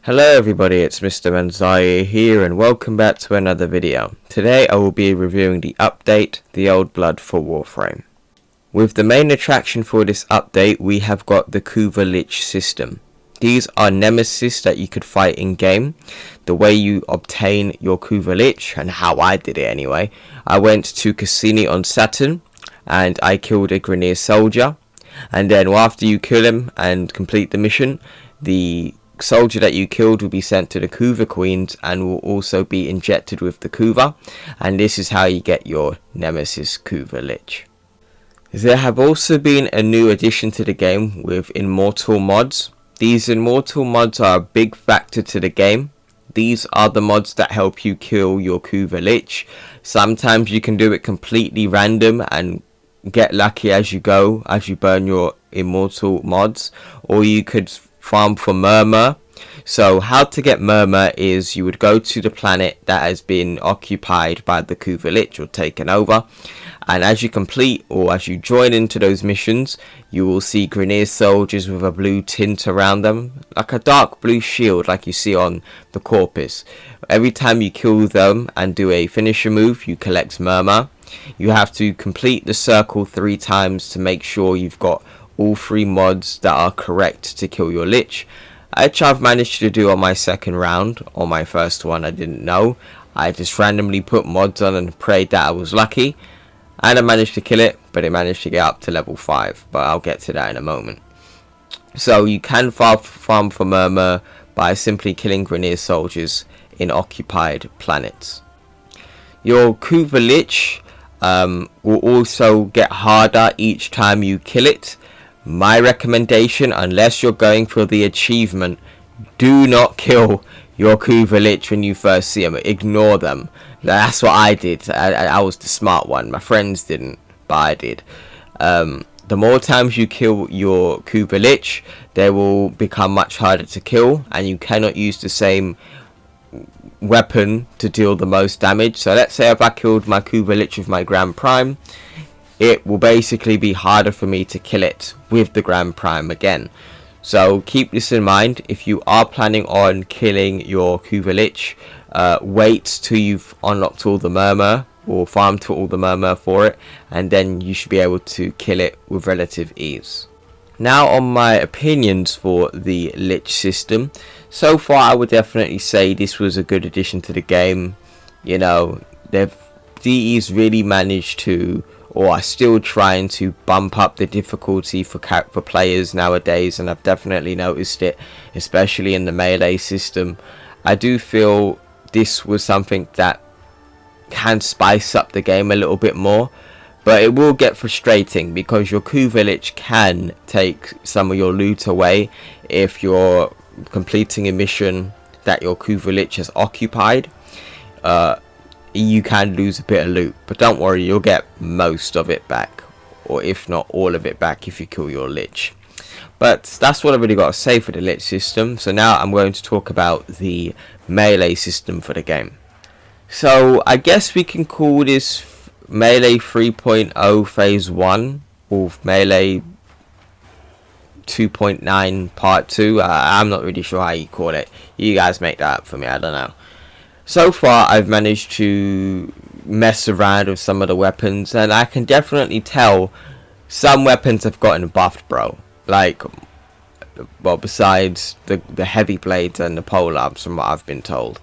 Hello everybody, it's Mr. Menziah here and welcome back to another video. Today I will be reviewing the update, The Old Blood for Warframe. With the main attraction for this update, we have got the Kuva Lich system. These are nemesis that you could fight in game. The way you obtain your Kuva Lich, and how I did it anyway, I went to Cassini on Saturn and I killed a Grineer soldier, and then after you kill him and complete the mission, the soldier that you killed will be sent to the Kuva Queens and will also be injected with the Kuva, and this is how you get your Nemesis Kuva Lich. There have also been a new addition to the game with Immortal mods. These Immortal mods are a big factor to the game. These are the mods that help you kill your Kuva Lich. Sometimes you can do it completely random and get lucky as you go, as you burn your Immortal mods, or you could farm for Murmur. So how to get Murmur is you would go to the planet that has been occupied by the Kuva Lich or taken over, and as you complete or as you join into those missions, you will see Grineer soldiers with a blue tint around them, like a dark blue shield like you see on the Corpus. Every time you kill them and do a finisher move, you collect Murmur. You have to complete the circle 3 times to make sure you've got all 3 mods that are correct to kill your Lich, which I've managed to do on my second round. On my first one I didn't know, I just randomly put mods on and prayed that I was lucky, and I managed to kill it, but it managed to get up to level 5, but I'll get to that in a moment. So you can farm for Murmur by simply killing Grineer soldiers in occupied planets. Your Kuva Lich will also get harder each time you kill it. My recommendation, unless you're going for the achievement, do not kill your Kuva Lich when you first see them. Ignore them. That's what I did. I was the smart one. My friends didn't, but I did. The more times you kill your Kuva Lich, they will become much harder to kill, and you cannot use the same weapon to deal the most damage. So let's say if I killed my Kuva Lich with my Grand Prime, it will basically be harder for me to kill it with the Grand Prime again. So keep this in mind. If you are planning on killing your Kuva Lich, wait till you've unlocked all the Murmur or farmed to all the Murmur for it, and then you should be able to kill it with relative ease. Now on my opinions for the Lich system. So far I would definitely say this was a good addition to the game. You know, DE's really managed to, or are still trying to bump up the difficulty for players nowadays, and I've definitely noticed it, especially in the melee system. I do feel this was something that can spice up the game a little bit more, but it will get frustrating because your Kuva Lich can take some of your loot away. If you're completing a mission that your Kuva Lich has occupied, you can lose a bit of loot, but don't worry, you'll get most of it back, or if not all of it back, if you kill your Lich. But that's what I've really got to say for the Lich system. So now I'm going to talk about the melee system for the game. So I guess we can call this Melee 3.0 Phase 1 or Melee 2.9 Part 2. I'm not really sure how you call it. You guys make that up for me, I don't know. So far I've managed to mess around with some of the weapons, and I can definitely tell some weapons have gotten buffed, bro. Like, well, besides the heavy blades and the polearms, from what I've been told.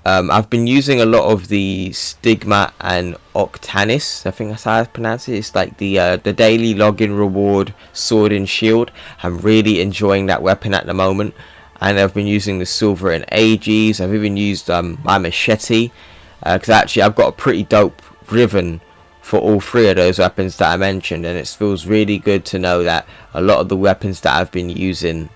I've been using a lot of the Stigma and Octanis, I think that's how I pronounce it. It's like the daily login reward sword and shield. I'm really enjoying that weapon at the moment. And I've been using the silver and AGs. I've even used my machete, because actually I've got a pretty dope ribbon for all 3 of those weapons that I mentioned, and it feels really good to know that a lot of the weapons that I've been using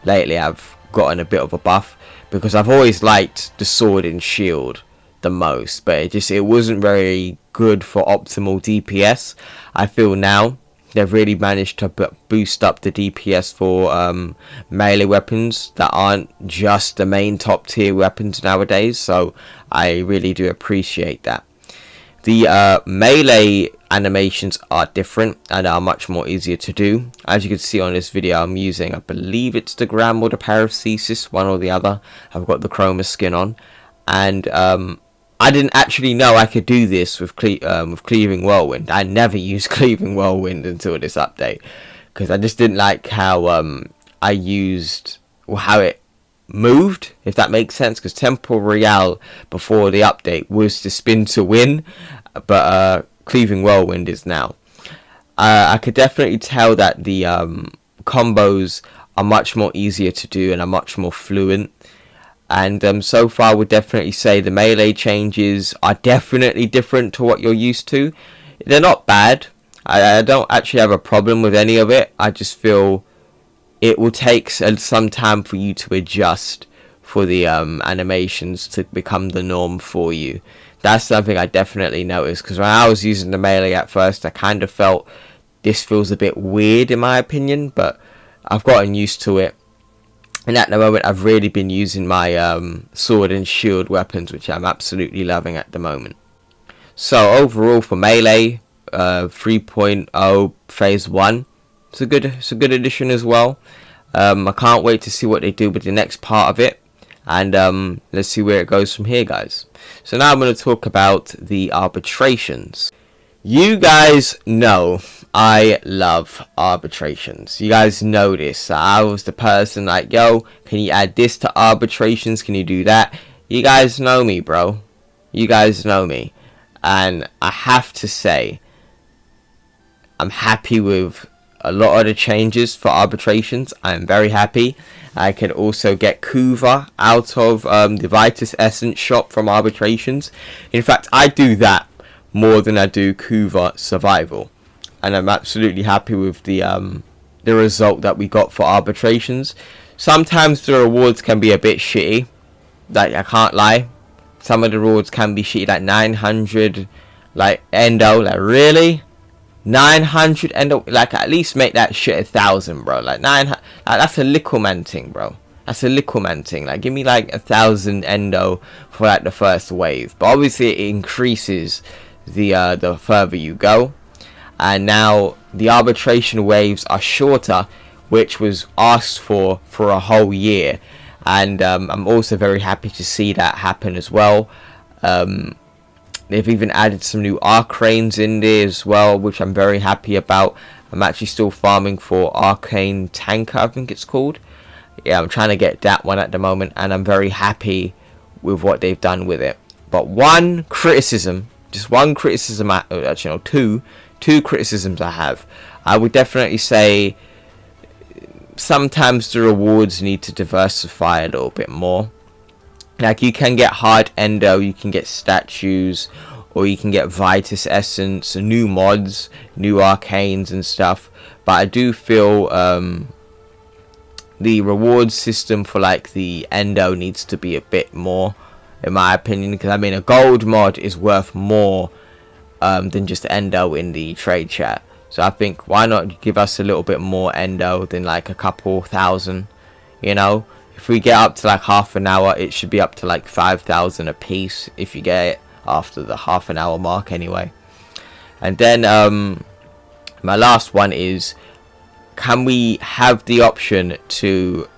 lately have gotten a bit of a buff, because I've always liked the sword and shield the most, but it wasn't very good for optimal DPS. I feel now they've really managed to boost up the DPS for melee weapons that aren't just the main top tier weapons nowadays, so I really do appreciate that. The melee animations are different and are much more easier to do. As you can see on this video, I'm using, I believe it's the Gram or the Parathesis, one or the other. I've got the Chroma skin on, and I didn't actually know I could do this with Cleaving Whirlwind. I never used Cleaving Whirlwind until this update, because I just didn't like how I used, or how it moved, if that makes sense, because Temple Royale before the update was to spin to win, but Cleaving Whirlwind is now. I could definitely tell that the combos are much more easier to do and are much more fluent. And so far I would definitely say the melee changes are definitely different to what you're used to. They're not bad. I don't actually have a problem with any of it. I just feel it will take some time for you to adjust for the animations to become the norm for you. That's something I definitely noticed, because when I was using the melee at first, I kind of felt this feels a bit weird in my opinion, but I've gotten used to it. And at the moment, I've really been using my sword and shield weapons, which I'm absolutely loving at the moment. So overall for melee, 3.0 phase 1, it's a good addition as well. I can't wait to see what they do with the next part of it, and let's see where it goes from here, guys. So now I'm going to talk about the arbitrations. You guys know I love arbitrations. You guys know this. I was the person like, yo, can you add this to arbitrations? Can you do that? You guys know me, bro. You guys know me. And I have to say, I'm happy with a lot of the changes for arbitrations. I'm very happy. I can also get Kuva out of the Vitus Essence shop from arbitrations. In fact, I do that more than I do Kuva Survival, and I'm absolutely happy with the result that we got for arbitrations. Sometimes the rewards can be a bit shitty, like, I can't lie. Some of the rewards can be shitty, like 900 like endo, like really 900 endo, like at least make that shit 1,000, bro. Like that's a little man thing, bro. That's a little man thing. Like, give me like 1,000 endo for like the first wave, but obviously it increases the further you go. And now the arbitration waves are shorter, which was asked for a whole year, and I'm also very happy to see that happen as well. They've even added some new arcanes in there as well, which I'm very happy about. I'm actually still farming for Arcane Tanker, I think it's called. Yeah, I'm trying to get that one at the moment, and I'm very happy with what they've done with it. But one criticism, just one criticism, actually no, two criticisms I have. I would definitely say sometimes the rewards need to diversify a little bit more. Like, you can get hard endo, you can get statues, or you can get Vitus Essence, new mods, new arcanes and stuff. But I do feel the reward system for like the endo needs to be a bit more, in my opinion, because I mean a gold mod is worth more than just endo in the trade chat. So I think, why not give us a little bit more endo than like a couple thousand, you know? If we get up to like half an hour, it should be up to like 5,000 a piece if you get it after the half an hour mark anyway. And then my last one is, can we have the option to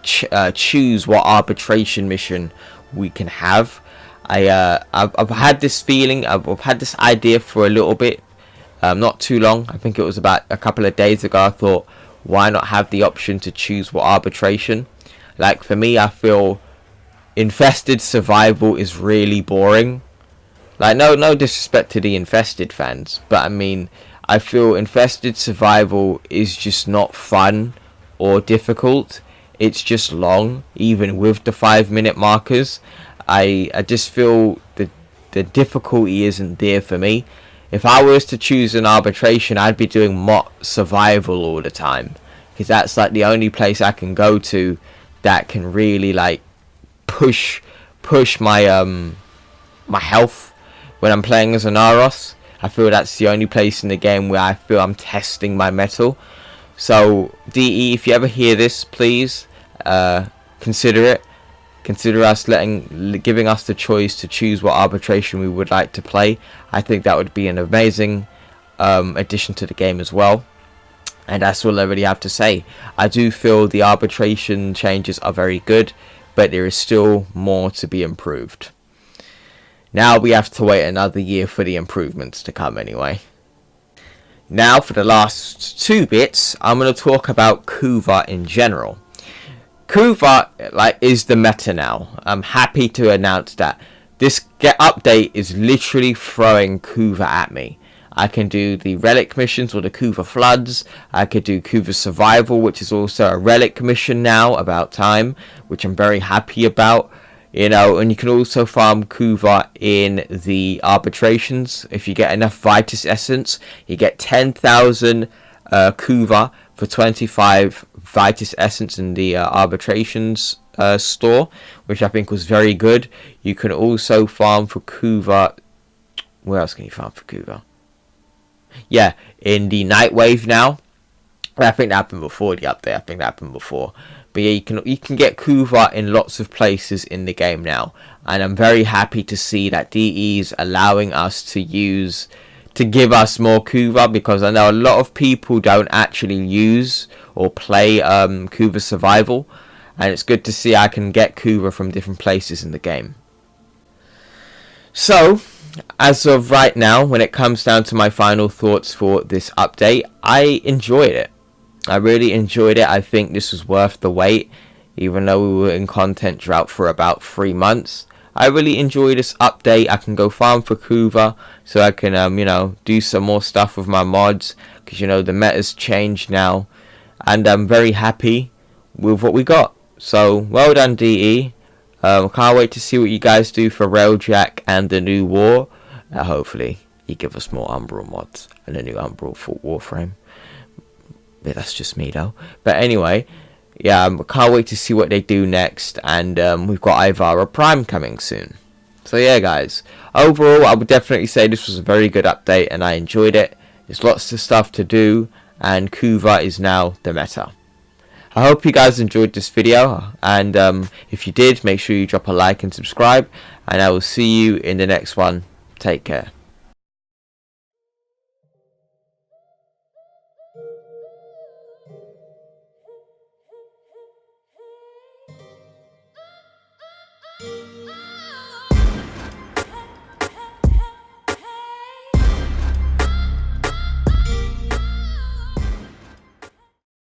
choose what arbitration mission we can have? I've had this feeling, I've had this idea for a little bit, not too long. I think it was about a couple of days ago. I thought, why not have the option to choose what arbitration? Like, for me, I feel Infested Survival is really boring. Like, no disrespect to the Infested fans, but I mean, I feel Infested Survival is just not fun or difficult. It's just long, even with the 5-minute markers. I just feel the difficulty isn't there for me. If I was to choose an arbitration, I'd be doing MOT Survival all the time, because that's like the only place I can go to that can really like push my my health when I'm playing as an Aros. I feel that's the only place in the game where I feel I'm testing my metal. So DE, if you ever hear this, please consider it. consider us giving us the choice to choose what arbitration we would like to play. I think that would be an amazing addition to the game as well. And that's all I really have to say. I do feel the arbitration changes are very good, but there is still more to be improved. Now we have to wait another year for the improvements to come anyway. Now for the last 2 bits, I'm going to talk about Kuva in general. Kuva is the meta now. I'm happy to announce that this update is literally throwing Kuva at me. I can do the relic missions or the Kuva floods. I could do Kuva survival, which is also a relic mission now, about time, which I'm very happy about. You know, and you can also farm Kuva in the arbitrations. If you get enough Vitus Essence, you get 10,000 Kuva for 25 Vitus Essence in the arbitrations store, which I think was very good. You can also farm for Kuva. Where else can you farm for Kuva? Yeah, in the Nightwave now. I think that happened before the update. I think that happened before. But yeah, you can get Kuva in lots of places in the game now, and I'm very happy to see that DE is allowing us to give us more Kuva, because I know a lot of people don't actually use or play Kuva survival, and it's good to see I can get Kuva from different places in the game. So, as of right now, when it comes down to my final thoughts for this update, I enjoyed it. I really enjoyed it. I think this was worth the wait, even though we were in content drought for about 3 months. I really enjoy this update. I can go farm for Kuva, so I can you know, do some more stuff with my mods, because you know the meta's changed now, and I'm very happy with what we got. So well done, DE. Can't wait to see what you guys do for Railjack and the new war. Hopefully you give us more Umbral mods and a new Umbral for Warframe. But that's just me though. But anyway, yeah, can't wait to see what they do next. And we've got Ivara Prime coming soon. So yeah, guys, overall I would definitely say this was a very good update, and I enjoyed it. There's lots of stuff to do, and Kuva is now the meta. I hope you guys enjoyed this video, and if you did, make sure you drop a like and subscribe, and I will see you in the next one. Take care.